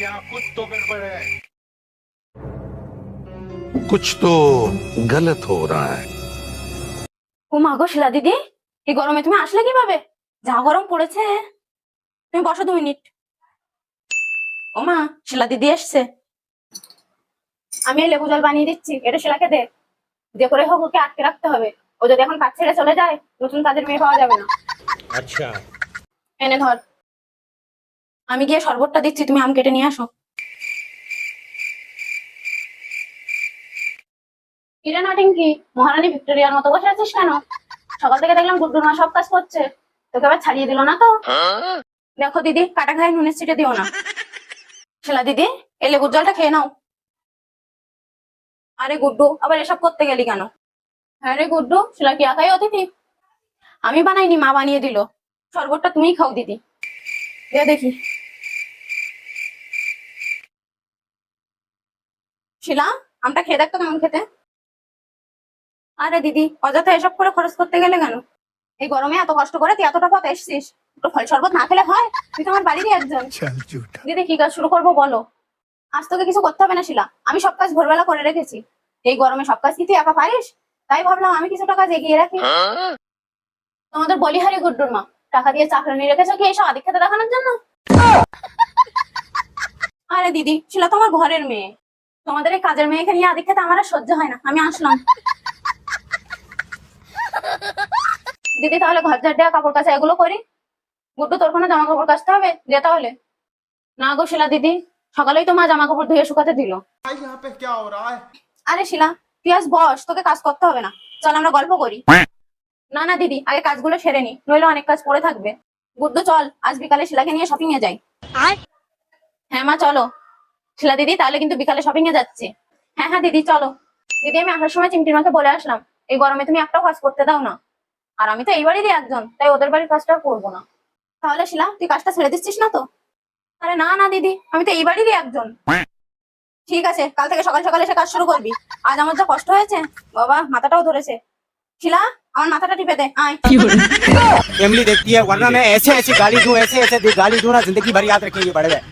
यहाँ कुछ तो गड़बड़ है। कुछ तो गलत हो रहा है। ও মা গো শিলা দিদি, এই গরমে তুমি আসলে কিভাবে? যা গরম পড়েছে। তুমি বসো 2 মিনিট। ও মা, শিলা দিদি এসছে। আমি এই লেবু জল বানিয়ে দিচ্ছি, এটা শিলাকে দে। যে করে হোক ওকে আটকে রাখতে হবে। ও যদি এখন কাজ ছেড়ে চলে যায়, নতুন কাজের মেয়ে পাওয়া যাবে না। अच्छा এনে ধর। আমি গিয়ে শরবতটা দিচ্ছি, তুমি আম কেটে নিয়ে আসো। কিরে নটিংকি, মহারানী ভিক্টোরিয়ার মতো বসে আছিস কেন? সকাল থেকে দেখলাম গুড্ডুর মা সব কাজ করছে, তোকে আবার ছাড়িয়ে দিল না তো? দেখো দিদি, কাটা ঘায়ে নুনের ছিটে দিও না। শিলা দিদি, এই লেবুর জলটা খেয়ে নাও। আরে গুড্ডু, আবার এসব করতে গেলি কেন? হ্যাঁ রে গুড্ডু, শিলা কি একাই অতিথি? আমি বানাইনি, মা বানিয়ে দিল। শরবতটা তুমিই খাও দিদি। দে দেখি। শিলা, আমটা খেয়ে দেখতো কেমন খেতে। আরে দিদি, অযথা এসব করে খরচ করতে গেলে কেন? এই গরমে এত কষ্ট করে তুই এতটা পথ এসছিস, একটু ফল শরবত না খেলে হয়? তুই তো আমার বাড়িরই একজন। দিদি কি কাজ শুরু করবো বলো? আজ তোকে কিছু করতে হবে না শিলা, আমি সব কাজ ভোরবেলা করে রেখেছি। এই গরমে সব কাজ কি তুই একা পারিস? তাই ভাবলাম আমি কিছুটা কাজ এগিয়ে রাখি। তোমাদের বলিহারি গুড্ডুর মা টাকা দিয়ে চাকরানি রেখেছো কি এইসব আদিক্ষেতা দেখানোর জন্য? আরে দিদি, শিলা তোমার ঘরের মেয়ে, তোমাদের এই কাজের মেয়েকে নিয়ে আদিক্ষেতা আমার আর সহ্য হয় না, আমি আসলাম। দিদি তাহলে ঘর ঝাড় দেওয়া, কাপড় কাচা এগুলো করি। গুড্ডু তোর কোনো জামা কাপড় কাচতে হবে? দে তাহলে। না গো শিলা দিদি, সকালেই তো মা জামা কাপড় ধুয়ে শুকাতে দিল। यहाँ पे क्या हो रहा है? আরে শিলা, তুই আজ বস, তোকে কাজ করতে হবে না। চল আমরা গল্প করি। না না দিদি, আগে কাজগুলো সেরে নি, নইলে অনেক কাজ পড়ে থাকবে। গুড্ডু চল, আজ বিকালে শিলাকে নিয়ে শপিং এ যাই। হ্যাঁ মা চলো। শিলা দিদি তাহলে কিন্তু বিকালে শপিং এ যাচ্ছি। হ্যাঁ হ্যাঁ দিদি চলো। দিদি আমি আসার সময় চিমটির মাকে বলে আসলাম, এই গরমে তুমি একটাও কাজ করতে দাও না। আর আমি তো এই বাড়িরই একজন, তাই ওদের বাড়ির কাজটা আর করবো না। তাহলে শিলা, তুই কাজটা ছেড়ে দিচ্ছিস না তো? আরে না না দিদি, আমি তো এই বাড়িরই একজন। ঠিক আছে, কাল থেকে সকাল সকাল এসে কাজ শুরু করবি। আজ আমার যা কষ্ট হয়েছে, বাবা মাথাটাও ধরেছে। শিলা, আমার মাথাটা টিপে দে, আয়। फैमिली देखती है, वरना मैं ऐसे ऐसी गाली दूं, ऐसे ऐसे गाली दूं ना, जिंदगी भर याद रखेंगे बड़े भाई।